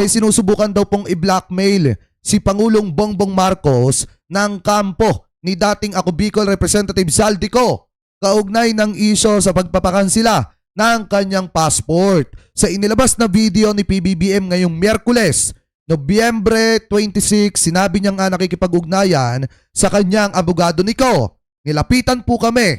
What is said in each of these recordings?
sinusubukan daw pong i-blackmail si Pangulong Bongbong Marcos ng kampo ni dating Ako Bicol Representative Saldico kaugnay ng isyo sa pagpapakansila ng kanyang passport. Sa inilabas na video ni PBBM ngayong Miyerkules, Nobyembre 26, sinabi niya nga nakikipag-ugnayan sa kanyang abogado Nico. Nilapitan po kami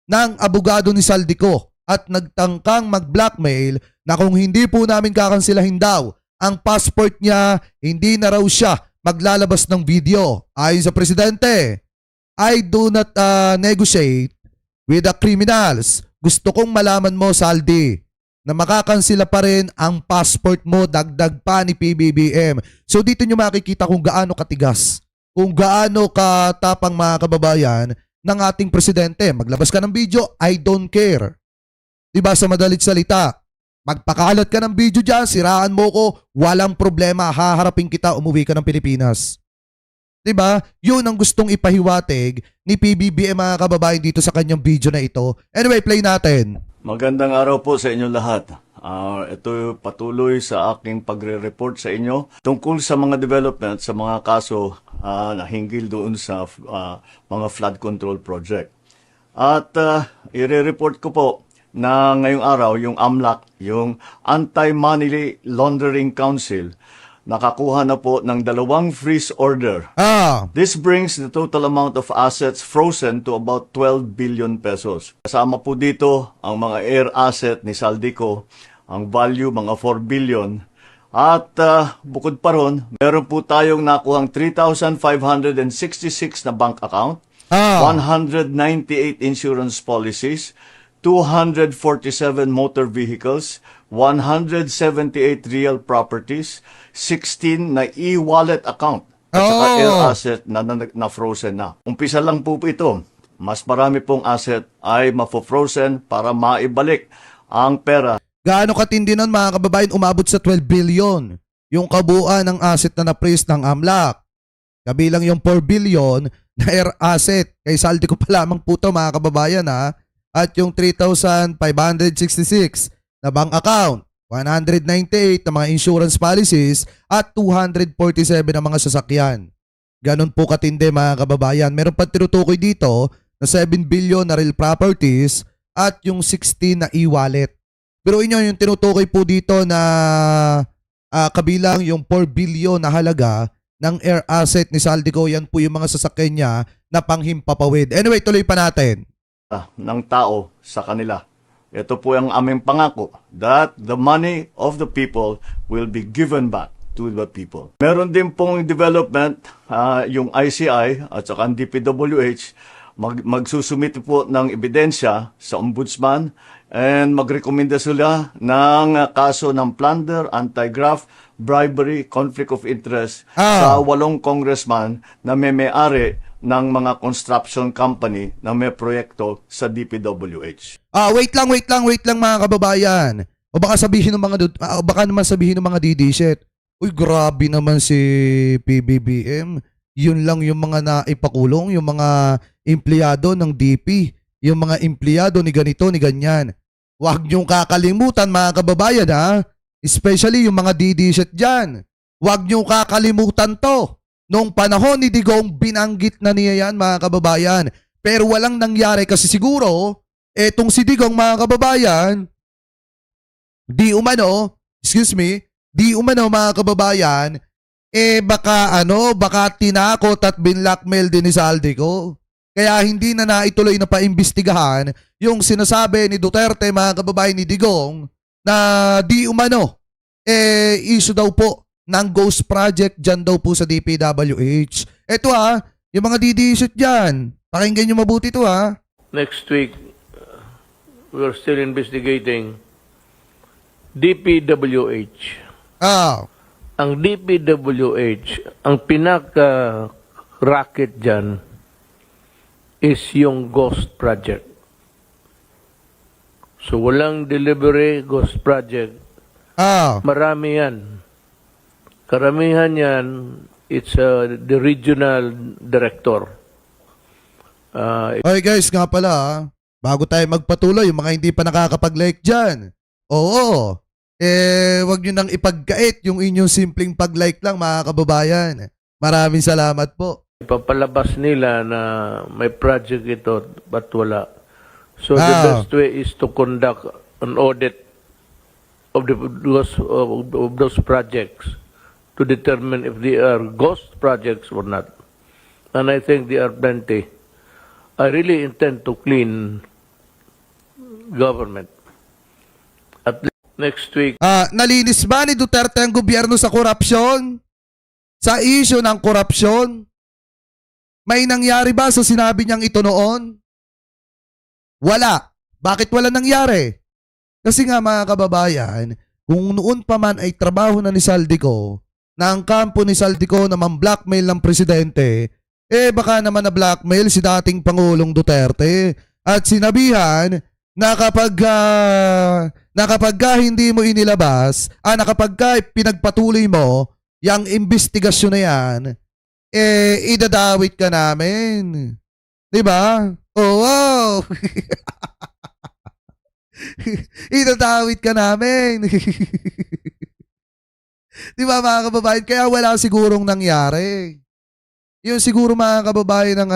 ng abogado ni Saldico at nagtangkang mag-blackmail na kung hindi po namin kakansilahin daw ang passport niya, hindi na raw siya maglalabas ng video. Ayon sa presidente, I do not negotiate with the criminals. Gusto kong malaman mo, Saldi, na makakansila pa rin ang passport mo, dagdag pa ni PBBM. So dito nyo makikita kung gaano katigas, kung gaano katapang mga kababayan ng ating presidente. Maglabas ka ng video, I don't care. Diba sa madalit salita, magpakalat ka ng video dyan, siraan mo ko, walang problema, haharapin kita, umuwi ka ng Pilipinas. Diba? Yun ang gustong ipahiwatig ni PBBM mga kababayan dito sa kanyang video na ito. Anyway, play natin. Magandang araw po sa inyo lahat. Ito patuloy sa aking pagre-report sa inyo tungkol sa mga development sa mga kaso na hinggil doon sa mga flood control project. At i-report ko po na ngayong araw yung AMLAC, yung Anti-Money Laundering Council, nakakuha na po ng 2 freeze order. This brings the total amount of assets frozen to about 12 billion pesos. Kasama po dito ang mga air asset ni Saldico, ang value mga 4 billion. At bukod pa ron, meron po tayong nakuhang 3,566 na bank account, 198 insurance policies, 247 motor vehicles, 178 real properties, 16 na e-wallet account at saka air asset na frozen na. Umpisa lang po ito. Mas marami pong asset ay mafo-frozen para maibalik ang pera. Gaano katindi nun mga kababayan, umabot sa 12 billion yung kabuuan ng asset na na-freeze ng AMLAC. Kabilang yung 4 billion na air asset. Kay Saldico pa lamang po ito mga kababayan ha. At yung 3,566 na bank account, 198 na mga insurance policies at 247 na mga sasakyan. Ganon po katindi mga kababayan. Meron pa tinutukoy dito na 7 billion na real properties at yung 16 na e-wallet. Pero inyo yung tinutukoy po dito na kabilang yung 4 billion na halaga ng air asset ni Saldico, yan po yung mga sasakyan niya na panghimpapawid. Anyway, tuloy pa natin. Ng tao sa kanila. Ito po ang aming pangako that the money of the people will be given back to the people. Meron din pong development, yung ICI at saka ang DPWH, magsusumite po ng ebidensya sa ombudsman and magrekomenda sila ng kaso ng plunder, anti-graft, bribery, conflict of interest sa 8 congressman na may-ari ng mga construction company na may proyekto sa DPWH. Wait lang mga kababayan. O baka naman sabihin ng mga DD-shit, uy, grabe naman si PBBM. Yun lang yung mga naipakulong, yung mga empleyado ng DP, yung mga empleyado ni ganito, ni ganyan. Huwag niyong kakalimutan mga kababayan ha. Especially yung mga DD-shit dyan. Huwag niyong kakalimutan to. Noong panahon ni Digong, binanggit na niya yan mga kababayan. Pero walang nangyari kasi siguro, etong si Digong mga kababayan, di umano mga kababayan, baka tinakot at binlockmail din ni Saldico. Kaya hindi na naituloy na paimbestigahan yung sinasabi ni Duterte mga kababayan ni Digong na di umano, issue daw po ng ghost project dyan daw po sa DPWH. Ito yung mga DD-shit dyan. Pakinggan nyo mabuti ito Next week, we are still investigating DPWH. Ang DPWH, ang pinaka-racket dyan is yung ghost project. So walang delivery ghost project. Marami yan. Karamihan yan, it's the regional director. Okay guys, nga pala bago tayo magpatuloy, yung mga hindi pa nakakapag-like dyan. Oo. wag nyo nang ipagkait yung inyong simpleng pag-like lang, mga kababayan. Maraming salamat po. Ipapalabas nila na may project ito, but wala. So the Ah. best way is to conduct an audit of those projects to determine if they are ghost projects or not. And I think they are plenty. I really intend to clean government. At least next week, Nalinis ba ni Duterte ang gobyerno sa korupsyon? Sa issue ng korupsyon? May nangyari ba sa sinabi niyang ito noon? Wala. Bakit wala nangyari? Kasi nga mga kababayan, kung noon pa man ay trabaho na ni Saldico, na ang kampo ni Saldico na blackmail ng presidente, baka naman na blackmail si dating Pangulong Duterte at sinabihan na kapag hindi mo inilabas, na kapag pinagpatuloy mo yung investigasyon na yan, idadawit ka namin. Diba? Oh, wow! Idadawit ka namin. Diba mga kababayan? Kaya wala sigurong nangyari. Yun siguro mga kababayan ng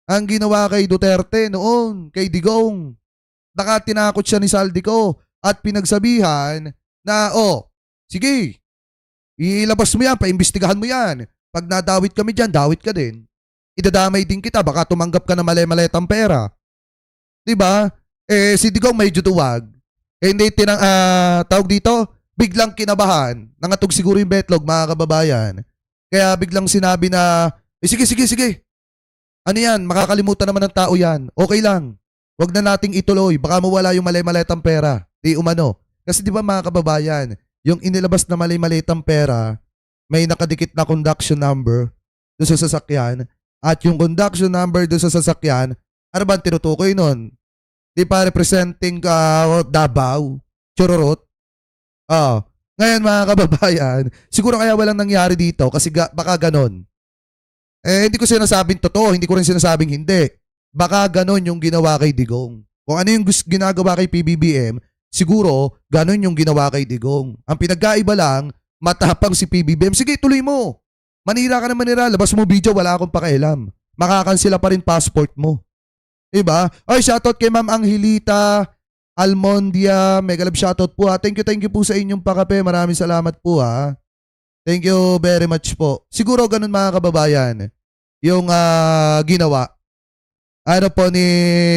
ang ginawa kay Duterte noon, kay Digong. Nakatinakot siya ni Saldico at pinagsabihan na, sige, ilabas mo yan, paimbestigahan mo yan. Pag nadawit kami dyan, dawit ka din. Idadamay din kita, baka tumanggap ka na mali-maletang pera. Diba? Si Digong medyo tuwag. Hindi tawag dito, biglang kinabahan. Nangatog siguro yung betlog, mga kababayan. Kaya biglang sinabi na, sige. Ano yan, makakalimutan naman ng tao yan. Okay lang. Huwag na nating ituloy. Baka mawala yung mali-maletang pera. Di umano. Kasi di ba mga kababayan, yung inilabas na mali-maletang pera, may nakadikit na conduction number doon sa sasakyan. At yung conduction number doon sa sasakyan, ano ba ang tinutukoy nun? Di pa representing Davao, Chororot. Ngayon mga kababayan, siguro kaya walang nangyari dito kasi baka ganon. Hindi ko sinasabing totoo, hindi ko rin sinasabing hindi. Baka ganon yung ginawa kay Digong. Kung ano yung ginagawa kay PBBM, siguro ganon yung ginawa kay Digong. Ang pinagkaiba lang, matapang si PBBM. Sige, tuloy mo. Manira ka na manira, labas mo video, wala akong pakialam. Makakansela pa rin passport mo. Diba? Ay, shoutout kay Ma'am Angelita Almondia, mega love shoutout po ha. Thank you po sa inyong pakape. Maraming salamat po ha. Thank you very much po. Siguro ganun mga kababayan yung ginawa. Ano po ni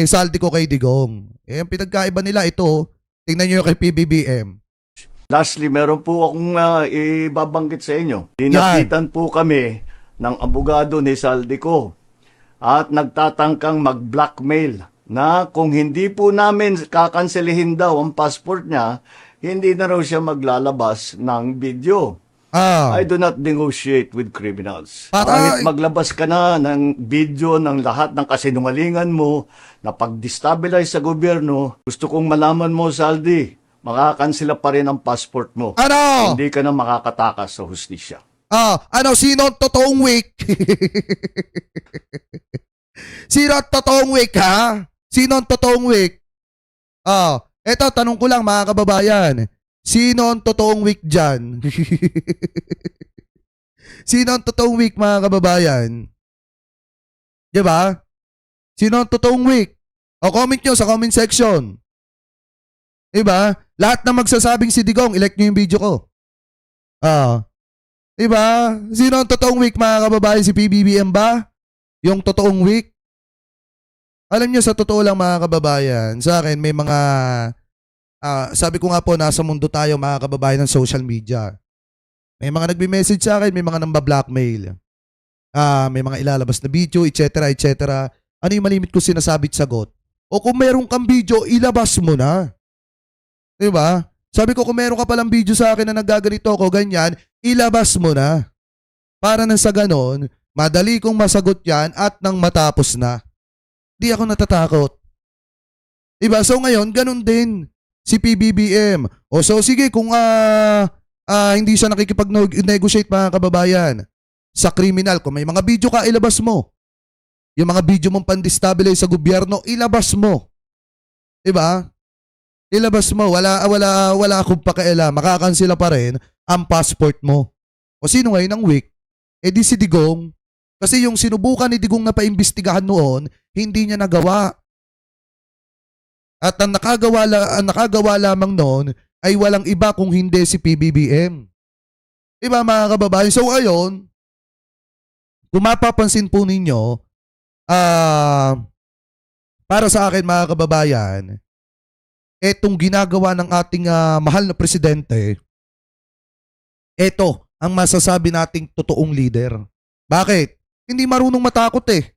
Saldico kay Digong. Ang pinagkaiba nila ito, tingnan nyo yung kay PBBM. Lastly, meron po akong ibabanggit sa inyo. Dinapitan po kami ng abogado ni Saldico at nagtatangkang mag-blackmail na kung hindi po namin kakanselihin daw ang passport niya, hindi na raw siya maglalabas ng video. I do not negotiate with criminals. Kahit maglabas ka na ng video ng lahat ng kasinungalingan mo na pag-destabilize sa gobyerno, gusto kong malaman mo, Saldi, makakansela pa rin ang passport mo. Hindi ka na makakatakas sa hustisya. Sino ang totoong weak? Sino ang totoong weak, ha? Sino ang totoong weak? Eto, tanong ko lang mga kababayan. Sino ang totoong weak dyan? Sino ang totoong weak mga kababayan? Diba? Sino ang totoong weak? Comment nyo sa comment section. Diba? Lahat na magsasabing si Digong, elect nyo yung video ko. Diba? Sino ang totoong weak mga kababayan? Si PBBM ba? Yung totoong weak? Alam nyo, sa totoo lang mga kababayan, sa akin may mga, sabi ko nga po, nasa mundo tayo mga kababayan ng social media. May mga nagme-message sa akin, may mga namba-blackmail. May mga ilalabas na video, etc. Ano yung malimit ko sinasabit sagot? O kung meron kang video, ilabas mo na. Diba? Sabi ko, kung meron ka palang video sa akin na nagaganito ako, ganyan, ilabas mo na. Para nang sa ganon, madali kong masagot yan at nang matapos na. Di ako natatakot. Diba? So ngayon, ganun din si PBBM. So sige, kung hindi siya nakikipag-negotiate mga kababayan sa kriminal, kung may mga video ka, ilabas mo. Yung mga video mong pandestabilize sa gobyerno, ilabas mo. Diba? ilabas mo, wala akong pakialam, makakansela pa rin ang passport mo. O sino ngayon ang weak? Eh di si Digong. Kasi yung sinubukan ni Digong na paimbestigahan noon, hindi niya nagawa. At ang nakagawa lamang noon ay walang iba kung hindi si PBBM. Diba mga kababayan? So ngayon, kung mapapansin po ninyo, para sa akin mga kababayan, etong ginagawa ng ating mahal na presidente, eto ang masasabi nating totoong leader. Bakit? Hindi marunong matakot eh.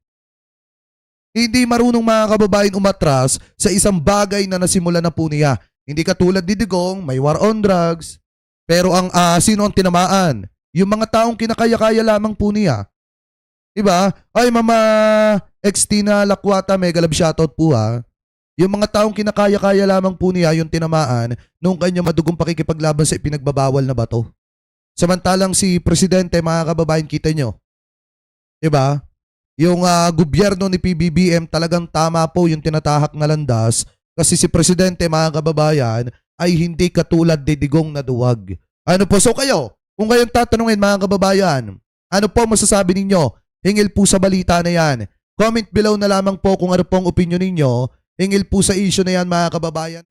Hindi marunong mga kababayan umatras sa isang bagay na nasimula na po niya. Hindi katulad ni Digong, may war on drugs. Pero ang sino ang tinamaan? Yung mga taong kinakaya-kaya lamang po niya. Diba? Ay, Mama Extina Lakwata, mega love shoutout po ha. Yung mga taong kinakaya-kaya lamang po niya yung tinamaan nung kanya madugong pakikipaglaban sa ipinagbabawal na bato. Samantalang si Presidente, mga kababayan, kita nyo. Diba? Yung gobyerno ni PBBM talagang tama po yung tinatahak na landas kasi si Presidente, mga kababayan, ay hindi katulad ni Digong na duwag. Ano po? So kayo, kung kayong tatanungin mga kababayan, ano po masasabi ninyo? Hingil po sa balita na yan. Comment below na lamang po kung ano pong opinion ninyo. Hingil po sa issue na yan mga kababayan.